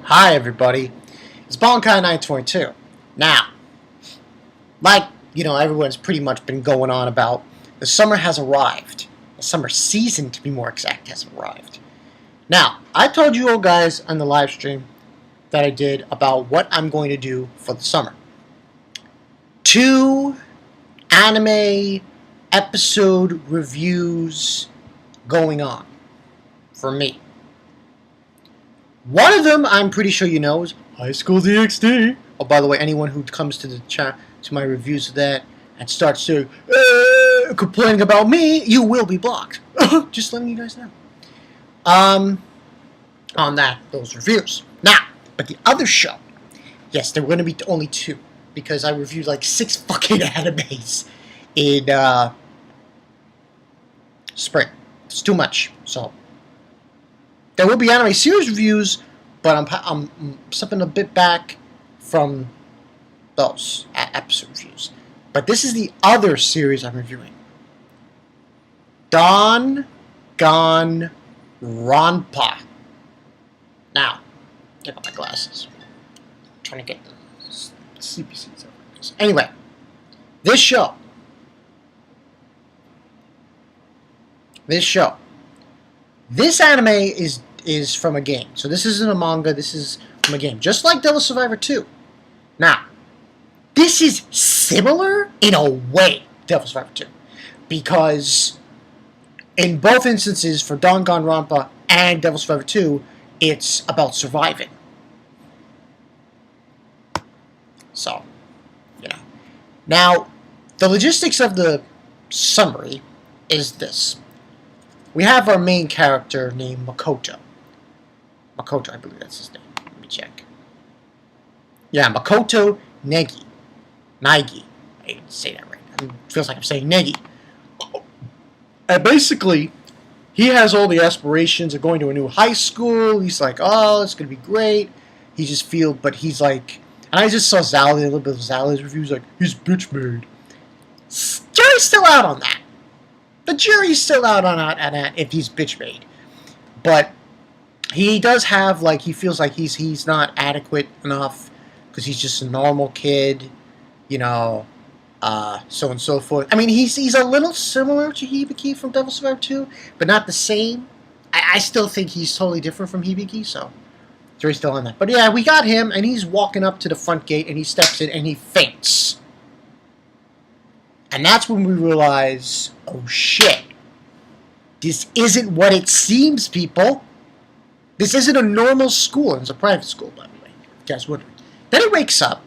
Hi everybody, it's Bonkai922. Now, everyone's pretty much been going on about, the summer has arrived. The summer season, to be more exact, has arrived. Now, I told you all guys on the live stream that I did about what I'm going to do for the summer. 2 anime episode reviews going on for me. One of them, I'm pretty sure you know, is High School DxD. Oh, by the way, anyone who comes to the chat to my reviews of that and starts to complaining about me, you will be blocked. Just letting you guys know. On those reviews. Now, but the other show, yes, there were going to be only 2 because I reviewed like 6 fucking animes in spring. It's too much, so. There will be anime series reviews, but I'm stepping a bit back from those episode reviews. But this is the other series I'm reviewing. Danganronpa. Now, get out my glasses. I'm trying to get the sleepy seats out. Anyway, this show. This anime is from a game. So this isn't a manga, this is from a game. Just like Devil Survivor 2. Now, this is similar in a way, Devil Survivor 2. Because in both instances, for Danganronpa and Devil Survivor 2, it's about surviving. So, Now, the logistics of the summary is this. We have our main character named Makoto. Makoto, I believe that's his name. Let me check. Yeah, Makoto Negi. Nagi. I didn't say that right. It feels like I'm saying Negi. And basically, he has all the aspirations of going to a new high school. He's like, oh, it's going to be great. But he's like, and I just saw a little bit of Zali's reviews, like, he's bitch made. Jury's still out on that. The jury's still out on that if he's bitch made. But he does have, like, he feels like he's not adequate enough because he's just a normal kid, so on and so forth. I mean, he's a little similar to Hibiki from Devil Survivor 2, but not the same. I still think he's totally different from Hibiki, so jury's still on that. But yeah, we got him, and he's walking up to the front gate, and he steps in, and he faints. And that's when we realize, oh shit, this isn't what it seems, people. This isn't a normal school. It's a private school, by the way. If you guys wondering. Then he wakes up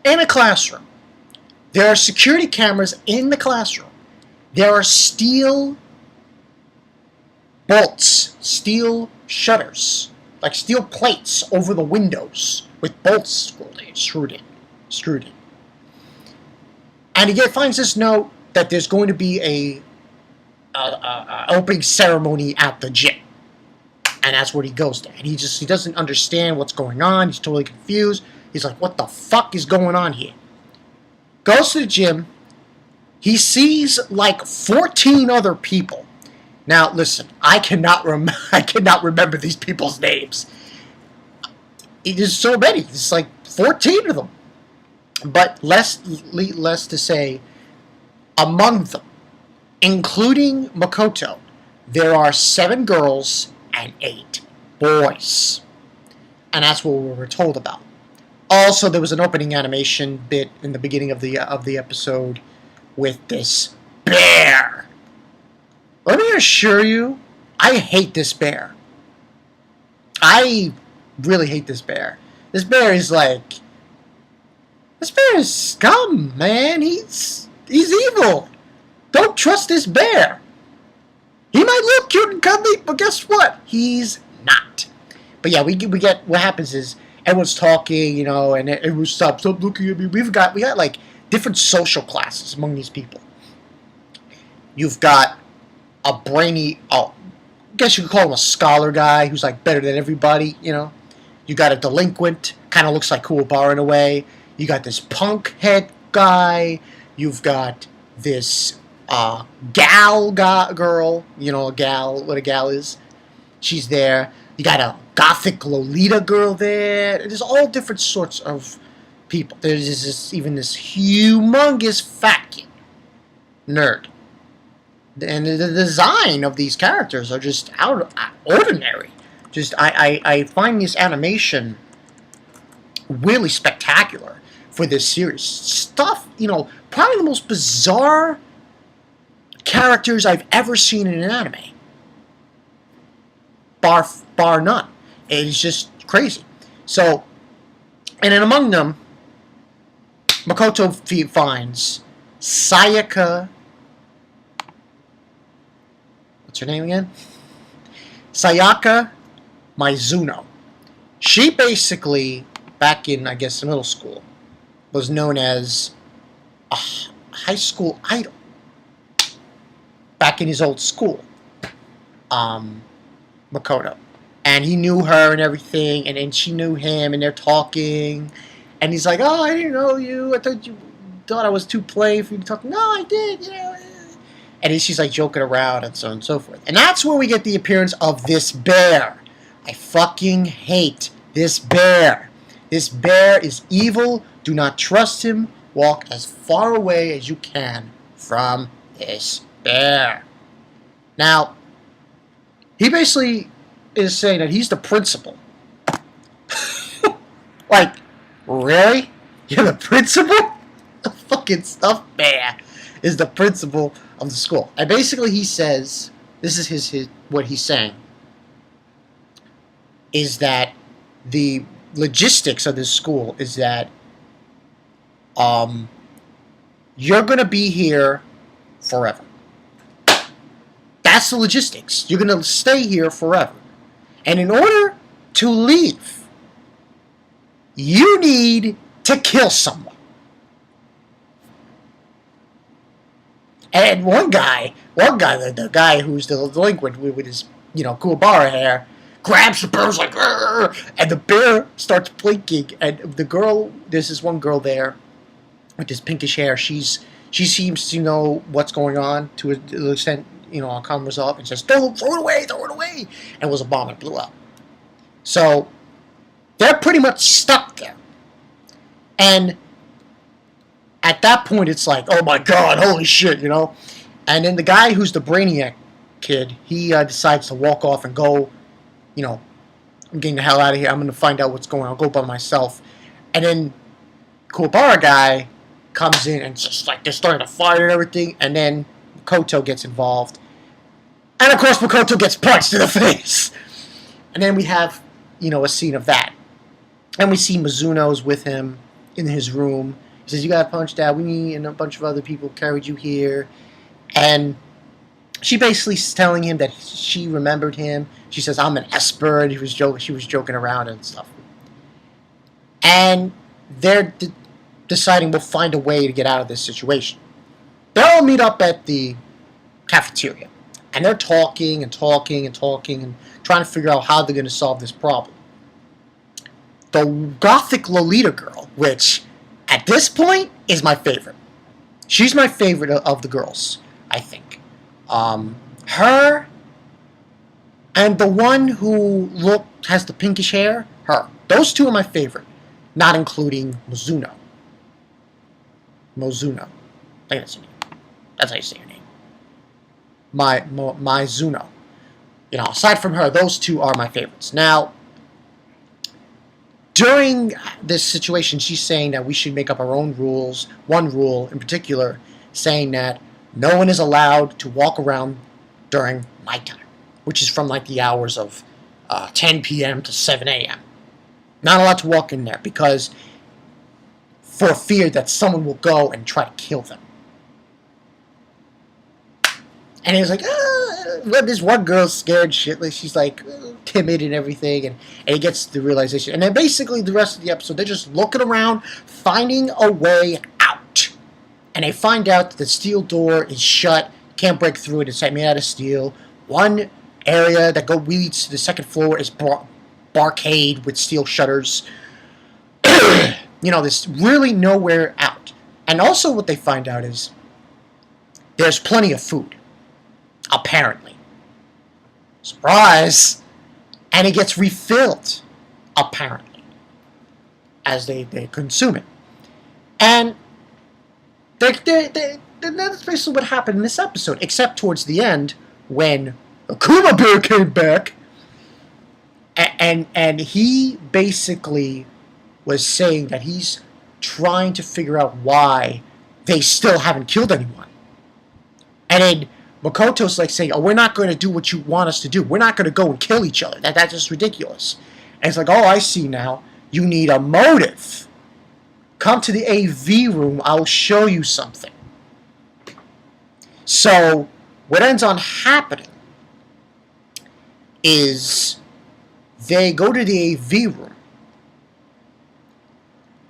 in a classroom. There are security cameras in the classroom. There are steel bolts, steel shutters, like steel plates over the windows with bolts screwed in. And he finds this note that there's going to be a opening ceremony at the gym. And that's where he goes there. And he doesn't understand what's going on. He's totally confused. He's like, what the fuck is going on here? Goes to the gym. He sees like 14 other people. Now, listen, I cannot remember these people's names. There's so many. There's like 14 of them. But less to say, among them, including Makoto, there are 7 girls and 8 boys. And that's what we were told about. Also, there was an opening animation bit in the beginning of the episode with this bear. Let me assure you, I hate this bear. I really hate this bear. This bear is scum, man. He's evil. Don't trust this bear. He might look cute and cuddly, but guess what? He's not. But yeah, we get what happens is everyone's talking, and everyone stop looking at me. We got like different social classes among these people. You've got a brainy, I guess you could call him a scholar guy who's like better than everybody, You got a delinquent, kind of looks like Kuwabara in a way. You got this punk head guy. You've got this girl, what a gal is. She's there. You got a gothic lolita girl there. There's all different sorts of people. There's even this humongous fat kid. Nerd. And the design of these characters are just ordinary. Just I find this animation really spectacular for this series. Stuff, probably the most bizarre characters I've ever seen in an anime. Bar none. It's just crazy. So, and then among them, Makoto finds Sayaka. What's her name again? Sayaka Mizuno. She basically, back in, I guess, middle school, was known as a high school idol. Back in his old school. Makoto. And he knew her and everything, and then she knew him, and they're talking. And he's like, oh, I didn't know you. I thought you thought I was too plain for you to talk. No, I did, And then she's like joking around and so on and so forth. And that's where we get the appearance of this bear. I fucking hate this bear. This bear is evil. Do not trust him. Walk as far away as you can from this bear. Now, he basically is saying that he's the principal. Like, really? You're the principal? The fucking stuffed bear is the principal of the school. And basically he says, this is his what he's saying, is that the logistics of this school is that you're going to be here forever. That's the logistics. You're going to stay here forever. And in order to leave, you need to kill someone. And one guy, the guy who's the delinquent with his, Kuwabara hair, grabs the bear's like, "Arr!" And the bear starts blinking. And the girl, there's this one girl there with this pinkish hair. She seems to know what's going on to an extent, on camera's off, and says, throw it away. And it was a bomb and blew up. So they're pretty much stuck there. And at that point, it's like, oh my god, holy shit, And then the guy who's the brainiac kid, he decides to walk off and go, I'm getting the hell out of here. I'm going to find out what's going on. I'll go by myself. And then Kuwabara guy comes in and just like they're starting to fire and everything. And then Makoto gets involved. And of course, Makoto gets punched in the face. And then we have, a scene of that. And we see Mizuno's with him in his room. He says, you got punched out. We and a bunch of other people carried you here. And she basically is telling him that she remembered him. She says, I'm an Esper. And she was joking around and stuff. And they're deciding we'll find a way to get out of this situation. They all meet up at the cafeteria. And they're talking and trying to figure out how they're going to solve this problem. The gothic lolita girl, which at this point is my favorite. She's my favorite of the girls, I think. Her and the one who has the pinkish hair, her. Those two are my favorite, not including Mizuno. I think that's her name. That's how you say her name. Mizuno. Aside from her, those two are my favorites. Now, during this situation, she's saying that we should make up our own rules. One rule in particular, saying that no one is allowed to walk around during nighttime, which is from like the hours of 10 p.m. to 7 a.m. Not allowed to walk in there because for fear that someone will go and try to kill them. And he was like, this one girl's scared shitless. She's like timid and everything. And he gets the realization. And then basically the rest of the episode, they're just looking around, finding a way out. And they find out that the steel door is shut. Can't break through it. It's made out of steel. One area that leads to the second floor is barcade with steel shutters. There's really nowhere out. And also what they find out is there's plenty of food. Apparently. Surprise! and it gets refilled, apparently, as they consume it. And that's basically what happened in this episode, except towards the end, when Akuma Bear came back, and he basically was saying that he's trying to figure out why they still haven't killed anyone. And then Makoto's like saying, oh, we're not going to do what you want us to do. We're not going to go and kill each other. That's just ridiculous. And it's like, oh, I see now. You need a motive. Come to the AV room. I'll show you something. So what ends on happening is they go to the AV room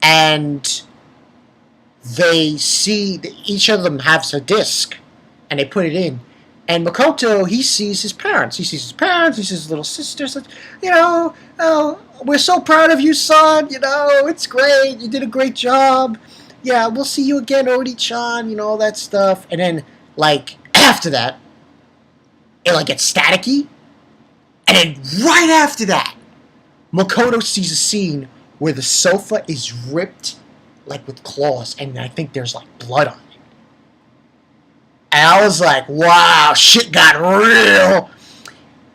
and they see that each of them has a disc, and they put it in. And Makoto, he sees his parents. He sees his little sister. Says, oh, we're so proud of you, son. It's great. You did a great job. Yeah, we'll see you again, Odi-chan, all that stuff. And then, after that, it, gets staticky. And then right after that, Makoto sees a scene where the sofa is ripped, with claws, and I think there's, blood on it. And I was like, wow, shit got real.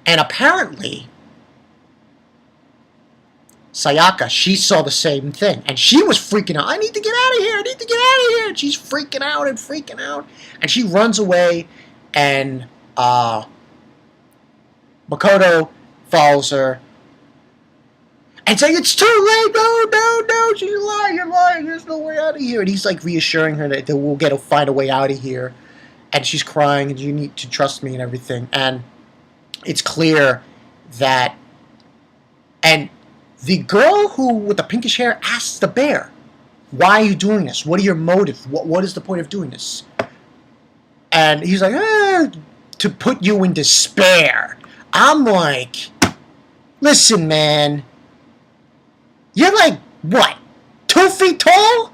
And apparently, Sayaka, she saw the same thing. And she was freaking out. I need to get out of here. And she's freaking out. And she runs away. And Makoto follows her. And saying, it's too late. No. You're lying. There's no way out of here. And he's, reassuring her that we'll find a way out of here. And she's crying, and you need to trust me and everything. And it's clear that... And the girl with the pinkish hair asks the bear, why are you doing this? What are your motives? What is the point of doing this? And he's like, to put you in despair. I'm like, listen, man. You're what? 2 feet tall?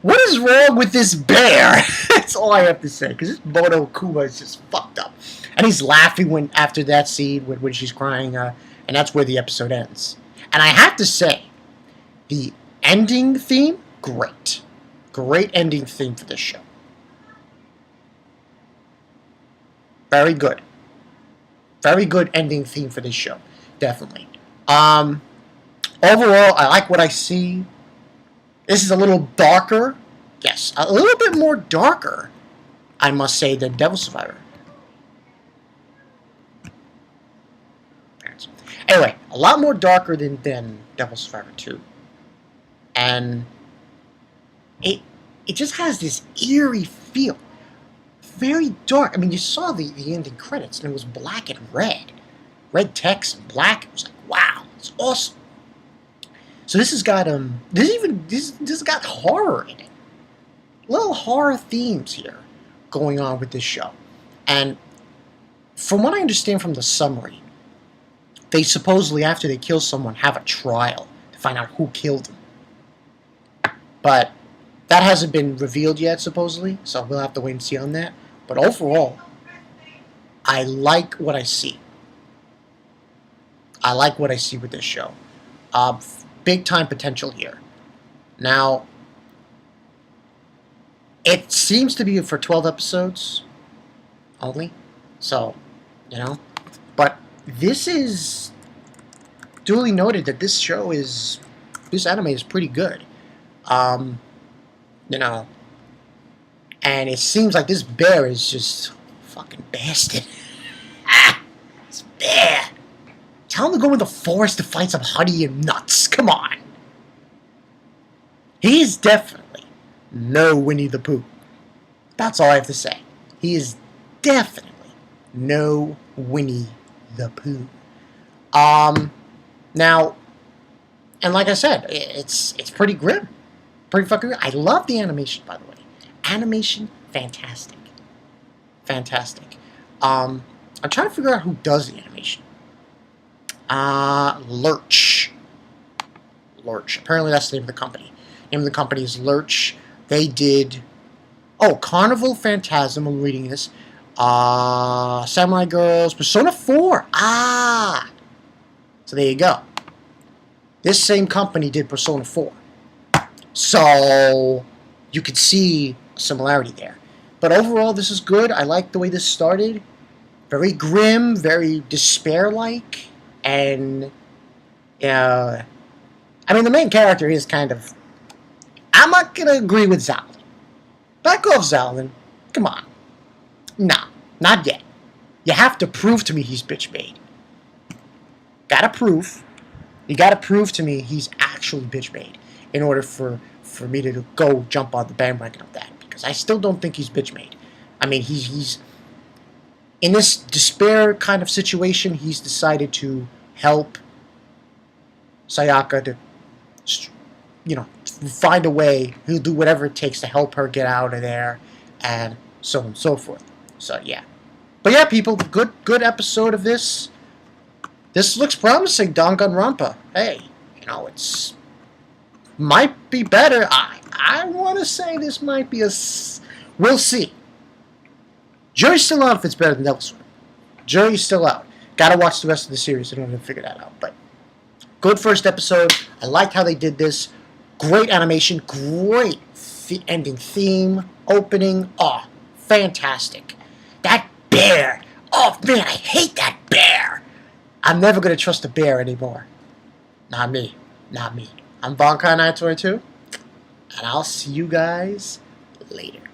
What is wrong with this bear? That's all I have to say, because this Moto Kuma is just fucked up. And he's laughing after that scene when she's crying, and that's where the episode ends. And I have to say, the ending theme, great. Great ending theme for this show. Very good. Very good ending theme for this show. Definitely. Overall, I like what I see. This is a little darker. Yes, a little bit more darker, I must say, than Devil Survivor. Anyway, a lot more darker than Devil Survivor 2. And it just has this eerie feel. Very dark. I mean, you saw the ending credits, and it was black and red. Red text and black. It was like, wow, it's awesome. So this has got this has got horror in it. Little horror themes here going on with this show. And from what I understand from the summary, they supposedly, after they kill someone, have a trial to find out who killed them. But that hasn't been revealed yet, supposedly, so we'll have to wait and see on that. But overall, I like what I see. I like what I see with this show. Big time potential here. Now, it seems to be for 12 episodes only. So, But this is duly noted that this anime is pretty good. And it seems like this bear is just fucking bastard. This bear. Tell him to go in the forest to find some honey and nuts. Come on. He is definitely no Winnie the Pooh. That's all I have to say. He is definitely no Winnie the Pooh. Now, and like I said, it's pretty grim. Pretty fucking grim. I love the animation, by the way. Animation, fantastic. Fantastic. I'm trying to figure out who does the animation. Lurch. Apparently that's the name of the company. The name of the company is Lurch. They did Oh, Carnival Phantasm, I'm reading this. Samurai Girls, Persona 4. Ah! So there you go. This same company did Persona 4. So you could see a similarity there. But overall, this is good. I like the way this started. Very grim, very despair-like. And, I mean, the main character is kind of... I'm not going to agree with Zalin. Back off, Zalin. Come on. Nah, not yet. You have to prove to me he's bitch made. Gotta prove. You gotta prove to me he's actually bitch made in order for me to go jump on the bandwagon of that. Because I still don't think he's bitch made. I mean, he's in this despair kind of situation, he's decided to help Sayaka to, find a way. He'll do whatever it takes to help her get out of there, and so on and so forth. So yeah, but yeah, people, good episode of this. This looks promising, Danganronpa. Hey, it's might be better. I want to say this might be we'll see. Jury's still out if it's better than Devil's Sword. Jury's still out. Gotta watch the rest of the series in order to figure that out. But good first episode. I liked how they did this. Great animation. Great ending theme. Opening. Oh, fantastic. That bear. Oh, man, I hate that bear. I'm never going to trust a bear anymore. Not me. Not me. I'm Bonkai922, and I'll see you guys later.